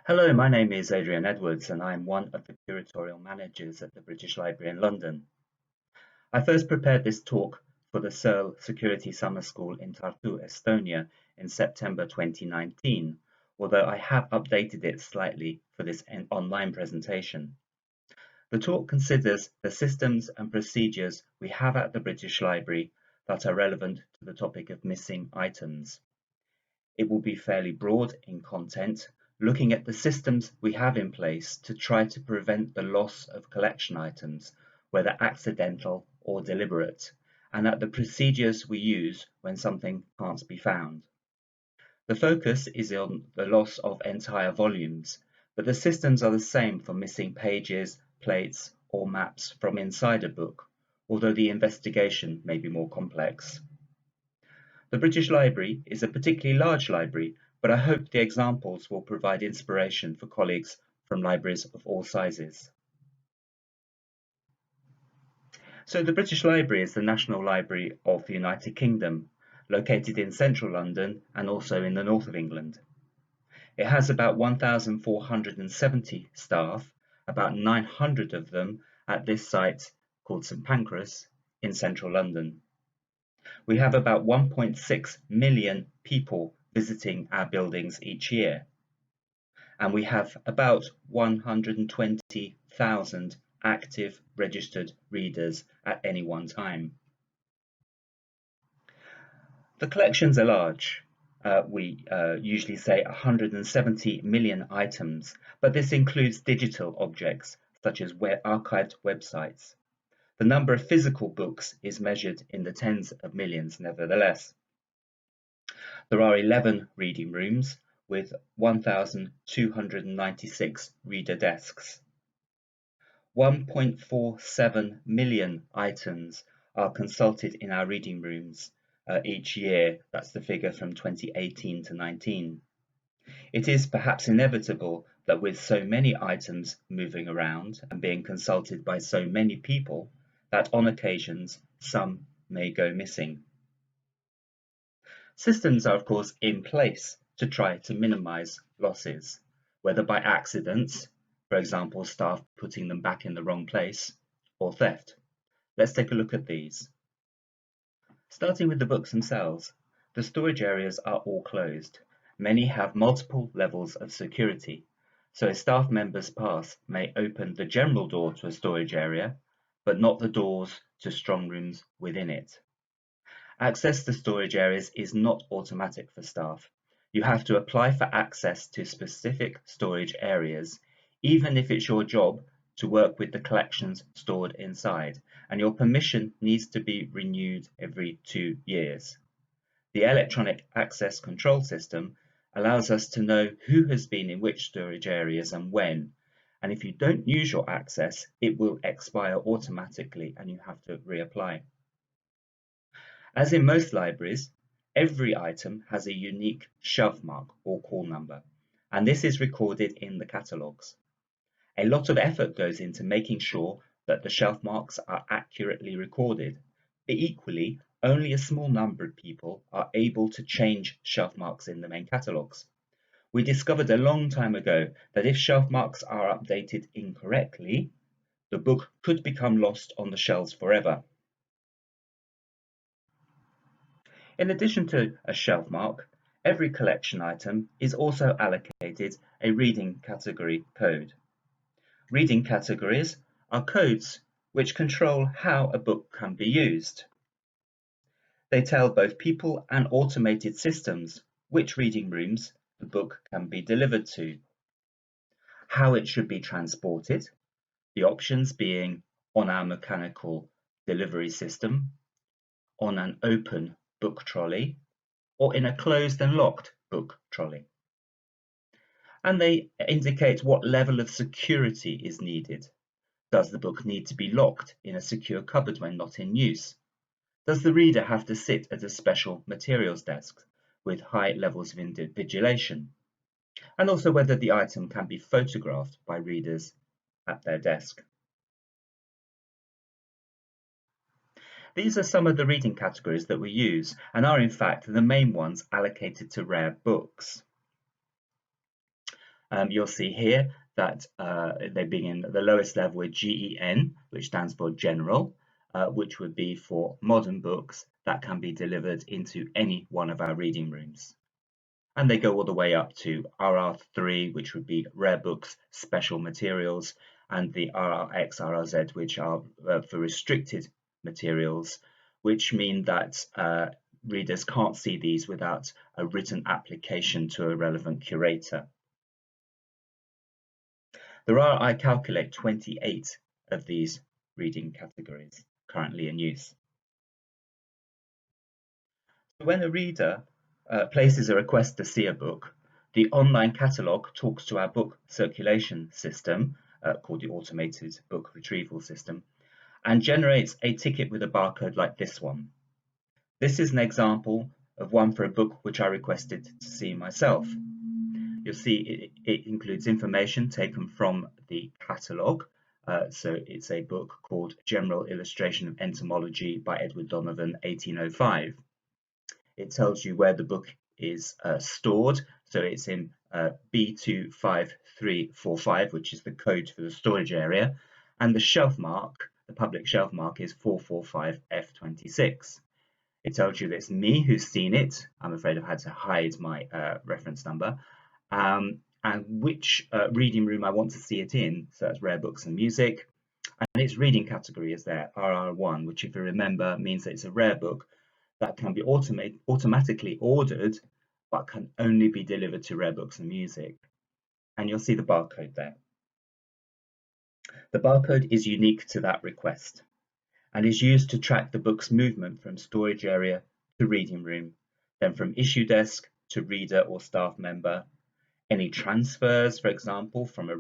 Hello, my name is Adrian Edwards and I am one of the curatorial managers at the British Library in London. I first prepared this talk for the CERL Security Summer School in Tartu, Estonia in September 2019, although I have updated it slightly for this online presentation. The talk considers the systems and procedures we have at the British Library that are relevant to the topic of missing items. It will be fairly broad in content, looking at the systems we have in place to try to prevent the loss of collection items, whether accidental or deliberate, and at the procedures we use when something can't be found. The focus is on the loss of entire volumes, but the systems are the same for missing pages, plates, or maps from inside a book, although the investigation may be more complex. The British Library is a particularly large library, but I hope the examples will provide inspiration for colleagues from libraries of all sizes. So the British Library is the National Library of the United Kingdom, located in central London and also in the north of England. It has about 1,470 staff, about 900 of them at this site called St Pancras in central London. We have about 1.6 million people visiting our buildings each year, and we have about 120,000 active registered readers at any one time. The collections are large. We usually say 170 million items, but this includes digital objects such as archived websites. The number of physical books is measured in the tens of millions nevertheless. There are 11 reading rooms with 1,296 reader desks. 1.47 million items are consulted in our reading rooms each year. That's the figure from 2018 to 19. It is perhaps inevitable that with so many items moving around and being consulted by so many people, that on occasions some may go missing. Systems are of course in place to try to minimize losses, whether by accidents, for example staff putting them back in the wrong place, or theft. Let's take a look at these. Starting with the books themselves, the storage areas are all closed. Many have multiple levels of security, so a staff member's pass may open the general door to a storage area, but not the doors to strong rooms within it. Access to storage areas is not automatic for staff. You have to apply for access to specific storage areas, even if it's your job to work with the collections stored inside, and your permission needs to be renewed every 2 years. The electronic access control system allows us to know who has been in which storage areas and when, and if you don't use your access, it will expire automatically and you have to reapply. As in most libraries, every item has a unique shelf mark or call number, and this is recorded in the catalogues. A lot of effort goes into making sure that the shelf marks are accurately recorded, but equally, only a small number of people are able to change shelf marks in the main catalogues. We discovered a long time ago that if shelf marks are updated incorrectly, the book could become lost on the shelves forever. In addition to a shelf mark, every collection item is also allocated a reading category code. Reading categories are codes which control how a book can be used. They tell both people and automated systems which reading rooms the book can be delivered to, how it should be transported, the options being on our mechanical delivery system, on an open book trolley, or in a closed and locked book trolley. And they indicate what level of security is needed. Does the book need to be locked in a secure cupboard when not in use? Does the reader have to sit at a special materials desk with high levels of invigilation? And also whether the item can be photographed by readers at their desk. These are some of the reading categories that we use and are in fact the main ones allocated to rare books. You'll see here that they begin at the lowest level with GEN, which stands for General, which would be for modern books that can be delivered into any one of our reading rooms. And they go all the way up to RR3, which would be rare books, special materials, and the RRX, RRZ, which are for restricted materials, which mean that readers can't see these without a written application to a relevant curator. There are, I calculate, 28 of these reading categories currently in use. When a reader places a request to see a book, the online catalogue talks to our book circulation system, called the Automated Book Retrieval System, and generates a ticket with a barcode like this one. This is an example of one for a book which I requested to see myself. You'll see it includes information taken from the catalogue. So it's a book called General Illustration of Entomology by Edward Donovan, 1805. It tells you where the book is stored. So it's in B25345, which is the code for the storage area. And the shelf mark, the public shelf mark, is 445F26. It tells you that it's me who's seen it. I'm afraid I've had to hide my reference number. And which reading room I want to see it in, so that's rare books and music. And its reading category is there, RR1, which if you remember means that it's a rare book that can be automatically ordered, but can only be delivered to rare books and music. And you'll see the barcode there. The barcode is unique to that request and is used to track the book's movement from storage area to reading room, then from issue desk to reader or staff member, any transfers, for example, from a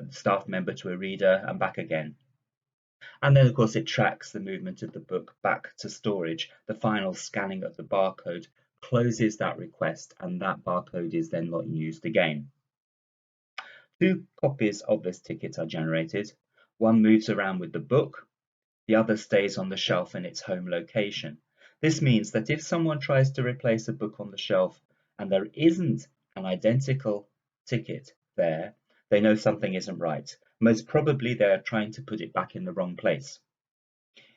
staff member to a reader and back again. And then, of course, it tracks the movement of the book back to storage. The final scanning of the barcode closes that request, and that barcode is then not used again. 2 copies of this ticket are generated. One moves around with the book, the other stays on the shelf in its home location. This means that if someone tries to replace a book on the shelf and there isn't an identical ticket there, they know something isn't right. Most probably they are trying to put it back in the wrong place.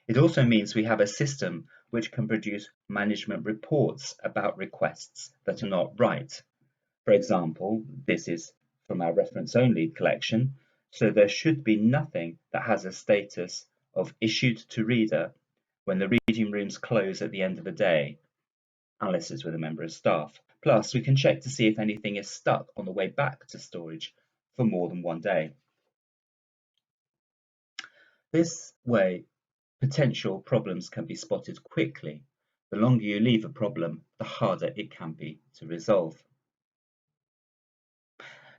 It also means we have a system which can produce management reports about requests that are not right. For example, this is from our reference-only collection, so there should be nothing that has a status of issued to reader when the reading rooms close at the end of the day, unless it's with a member of staff. Plus, we can check to see if anything is stuck on the way back to storage for more than one day. This way, potential problems can be spotted quickly. The longer you leave a problem, the harder it can be to resolve.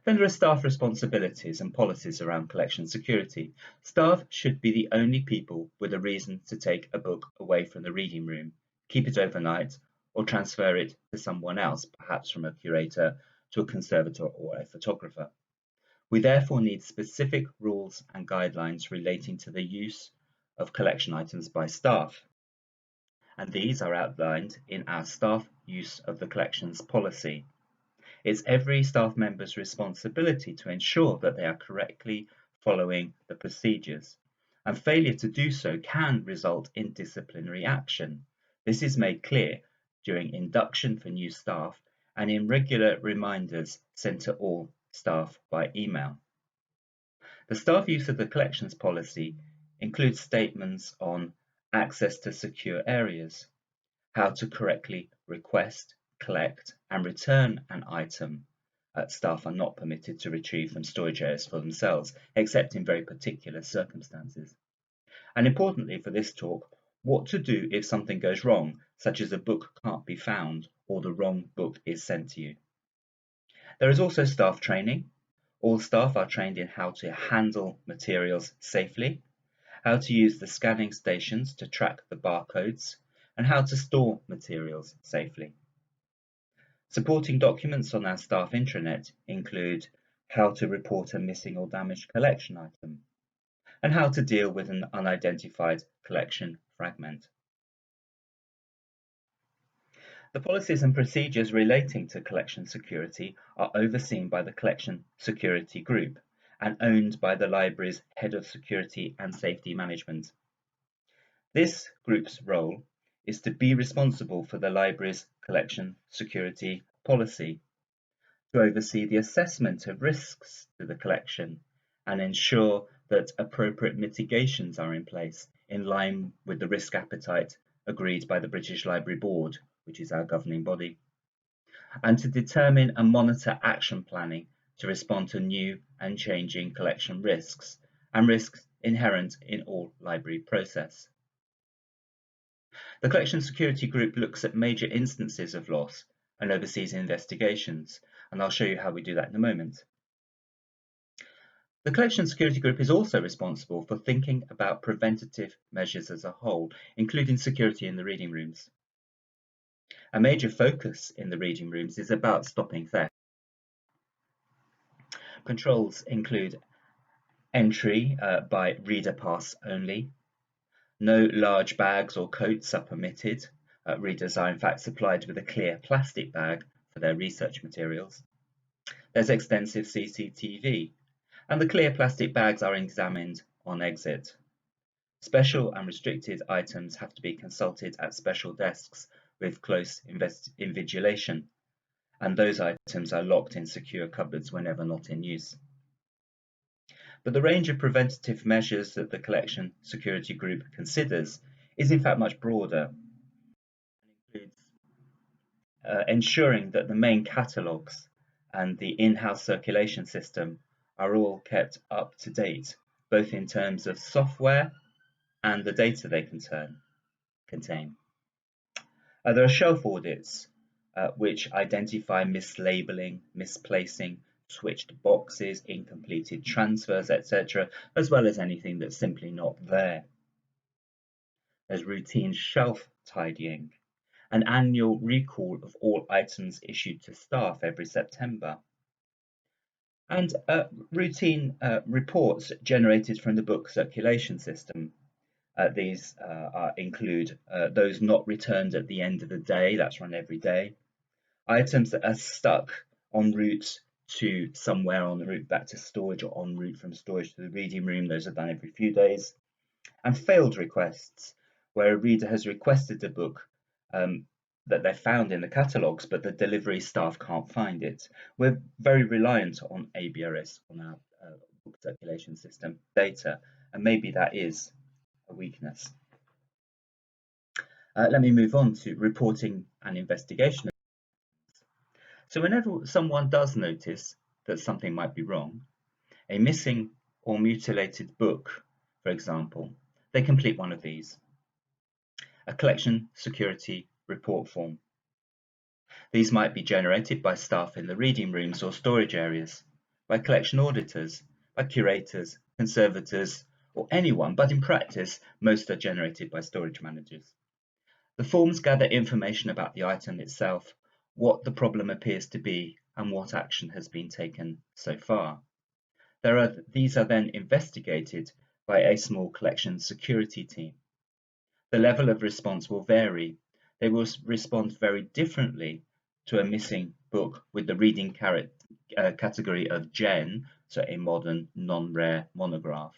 Then there are staff responsibilities and policies around collection security. Staff should be the only people with a reason to take a book away from the reading room, keep it overnight, or transfer it to someone else, perhaps from a curator to a conservator or a photographer. We therefore need specific rules and guidelines relating to the use of collection items by staff. And these are outlined in our staff use of the collections policy. It's every staff member's responsibility to ensure that they are correctly following the procedures, and failure to do so can result in disciplinary action. This is made clear during induction for new staff and in regular reminders sent to all staff by email. The staff use of the collections policy includes statements on access to secure areas, how to correctly request, collect, and return an item. Staff are not permitted to retrieve from storage areas for themselves, except in very particular circumstances. And importantly for this talk, what to do if something goes wrong, such as a book can't be found or the wrong book is sent to you. There is also staff training. All staff are trained in how to handle materials safely, how to use the scanning stations to track the barcodes, and how to store materials safely. Supporting documents on our staff intranet include how to report a missing or damaged collection item, and how to deal with an unidentified collection fragment. The policies and procedures relating to collection security are overseen by the Collection Security Group and owned by the library's Head of Security and Safety Management. This group's role is to be responsible for the library's collection security policy, to oversee the assessment of risks to the collection and ensure that appropriate mitigations are in place in line with the risk appetite agreed by the British Library Board, which is our governing body, and to determine and monitor action planning to respond to new and changing collection risks and risks inherent in all library process. The Collection Security Group looks at major instances of loss and oversees investigations, and I'll show you how we do that in a moment. The Collection Security Group is also responsible for thinking about preventative measures as a whole, including security in the reading rooms. A major focus in the reading rooms is about stopping theft. Controls include entry by reader pass only. No large bags or coats are permitted. Readers are in fact supplied with a clear plastic bag for their research materials. There's extensive CCTV, and the clear plastic bags are examined on exit. Special and restricted items have to be consulted at special desks with close invigilation, and those items are locked in secure cupboards whenever not in use. But the range of preventative measures that the Collection Security Group considers is in fact much broader and includes ensuring that the main catalogues and the in-house circulation system are all kept up to date, both in terms of software and the data they contain. There are shelf audits which identify mislabeling, misplacing, switched boxes, incompleted transfers, etc., as well as anything that's simply not there. There's routine shelf tidying, an annual recall of all items issued to staff every September, and routine reports generated from the book circulation system. These include those not returned at the end of the day, that's run every day, items that are stuck en route to somewhere on the route back to storage or en route from storage to the reading room, those are done every few days, and failed requests, where a reader has requested a book that they found in the catalogues, but the delivery staff can't find it. We're very reliant on ABRS, on our book circulation system data, and maybe that is a weakness. Let me move on to reporting and investigation. So whenever someone does notice that something might be wrong, a missing or mutilated book, for example, they complete one of these: a collection security report form. These might be generated by staff in the reading rooms or storage areas, by collection auditors, by curators, conservators, or anyone, but in practice, most are generated by storage managers. The forms gather information about the item itself, what the problem appears to be, and what action has been taken so far. These are then investigated by a small collection security team. The level of response will vary. They will respond very differently to a missing book with the reading category of Gen, so a modern non-rare monograph,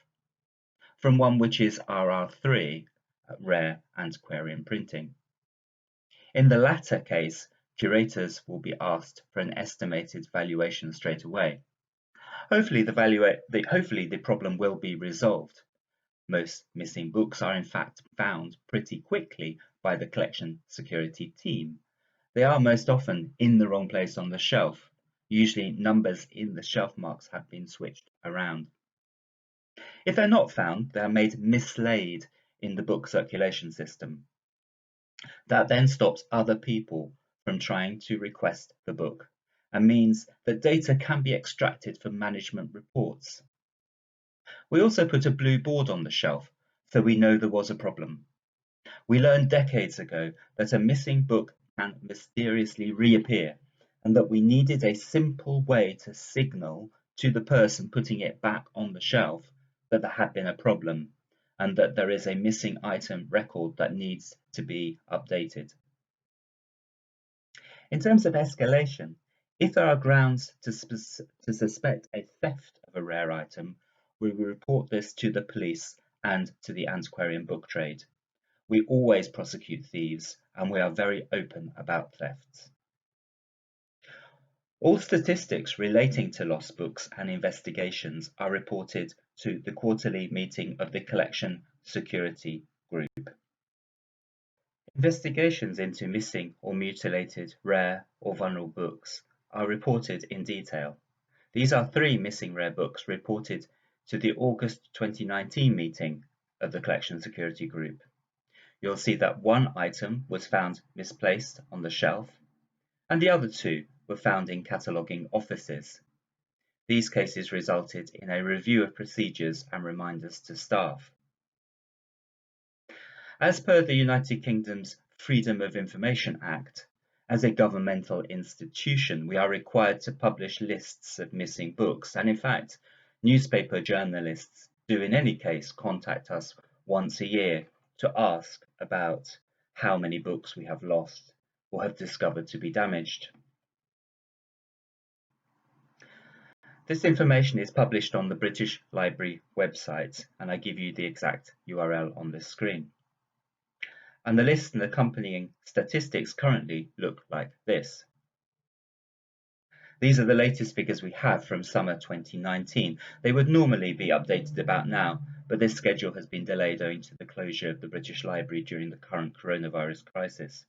from one which is RR3, rare antiquarian printing. In the latter case, curators will be asked for an estimated valuation straight away. Hopefully the problem will be resolved. Most missing books are in fact found pretty quickly by the collection security team. They are most often in the wrong place on the shelf. Usually numbers in the shelf marks have been switched around. If they're not found, they are made mislaid in the book circulation system. That then stops other people from trying to request the book and means that data can be extracted from management reports. We also put a blue board on the shelf so we know there was a problem. We learned decades ago that a missing book can mysteriously reappear and that we needed a simple way to signal to the person putting it back on the shelf that there had been a problem and that there is a missing item record that needs to be updated. In terms of escalation, if there are grounds to suspect a theft of a rare item, we will report this to the police and to the antiquarian book trade. We always prosecute thieves, and we are very open about thefts. All statistics relating to lost books and investigations are reported to the quarterly meeting of the Collection Security Group. Investigations into missing or mutilated, rare or vulnerable books are reported in detail. These are 3 missing rare books reported to the August 2019 meeting of the Collection Security Group. You'll see that 1 item was found misplaced on the shelf, and the other 2 were found in cataloguing offices. These cases resulted in a review of procedures and reminders to staff. As per the United Kingdom's Freedom of Information Act, as a governmental institution, we are required to publish lists of missing books, and in fact, newspaper journalists do in any case contact us once a year to ask about how many books we have lost or have discovered to be damaged. This information is published on the British Library website, and I give you the exact URL on this screen. And the list and accompanying statistics currently look like this. These are the latest figures we have from summer 2019. They would normally be updated about now, but this schedule has been delayed owing to the closure of the British Library during the current coronavirus crisis.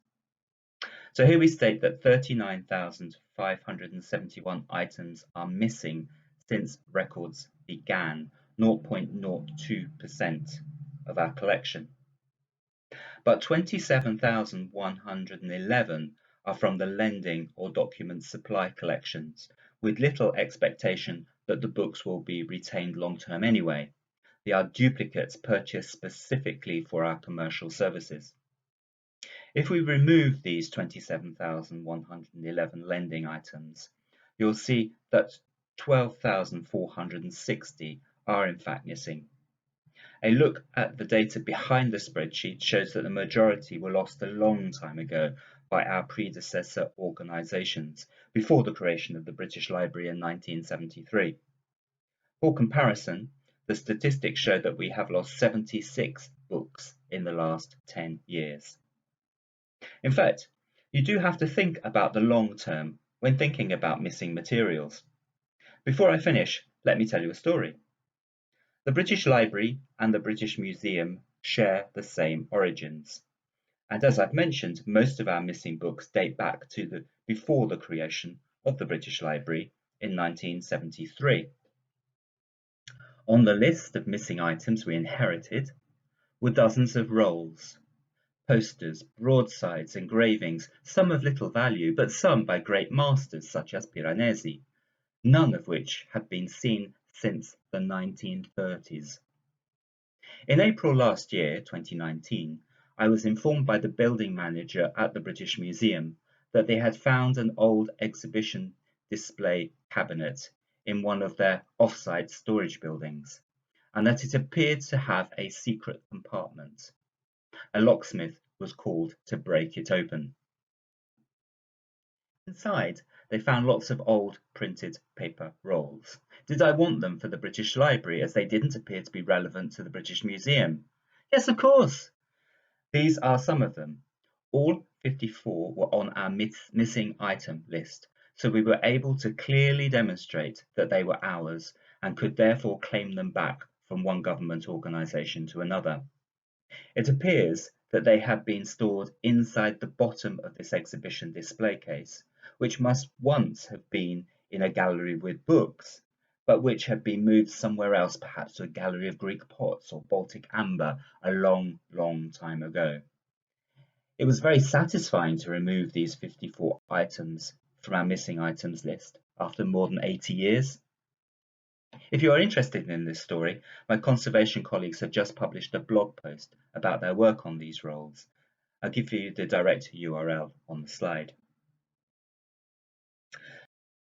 So here we state that 39,571 items are missing since records began, 0.02% of our collection. But 27,111 are from the lending or document supply collections, with little expectation that the books will be retained long-term anyway. They are duplicates purchased specifically for our commercial services. If we remove these 27,111 lending items, you'll see that 12,460 are in fact missing. A look at the data behind the spreadsheet shows that the majority were lost a long time ago by our predecessor organisations, before the creation of the British Library in 1973. For comparison, the statistics show that we have lost 76 books in the last 10 years. In fact, you do have to think about the long term when thinking about missing materials. Before I finish, let me tell you a story. The British Library and the British Museum share the same origins. And as I've mentioned, most of our missing books date back to before the creation of the British Library in 1973. On the list of missing items we inherited were dozens of rolls, posters, broadsides, engravings, some of little value, but some by great masters such as Piranesi, none of which had been seen since the 1930s. In April last year, 2019, I was informed by the building manager at the British Museum that they had found an old exhibition display cabinet in one of their off-site storage buildings, and that it appeared to have a secret compartment. A locksmith was called to break it open. Inside, they found lots of old printed paper rolls. Did I want them for the British Library, as they didn't appear to be relevant to the British Museum? Yes, of course. These are some of them. All 54 were on our missing item list, so we were able to clearly demonstrate that they were ours and could therefore claim them back from one government organisation to another. It appears that they had been stored inside the bottom of this exhibition display case, which must once have been in a gallery with books, but which had been moved somewhere else, perhaps to a gallery of Greek pots or Baltic amber, a long, long time ago. It was very satisfying to remove these 54 items from our missing items list after more than 80 years. If you are interested in this story, my conservation colleagues have just published a blog post about their work on these rolls. I'll give you the direct URL on the slide. I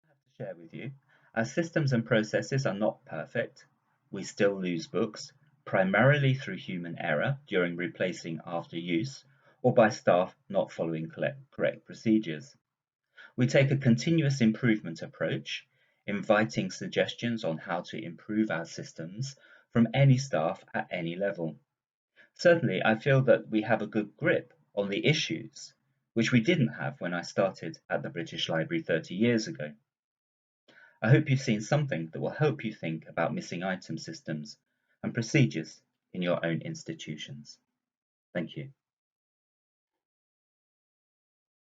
have to share with you, our systems and processes are not perfect. We still lose books, primarily through human error during replacing after use, or by staff not following correct procedures. We take a continuous improvement approach, inviting suggestions on how to improve our systems from any staff at any level. Certainly, I feel that we have a good grip on the issues, which we didn't have when I started at the British Library 30 years ago. I hope you've seen something that will help you think about missing item systems and procedures in your own institutions. Thank you.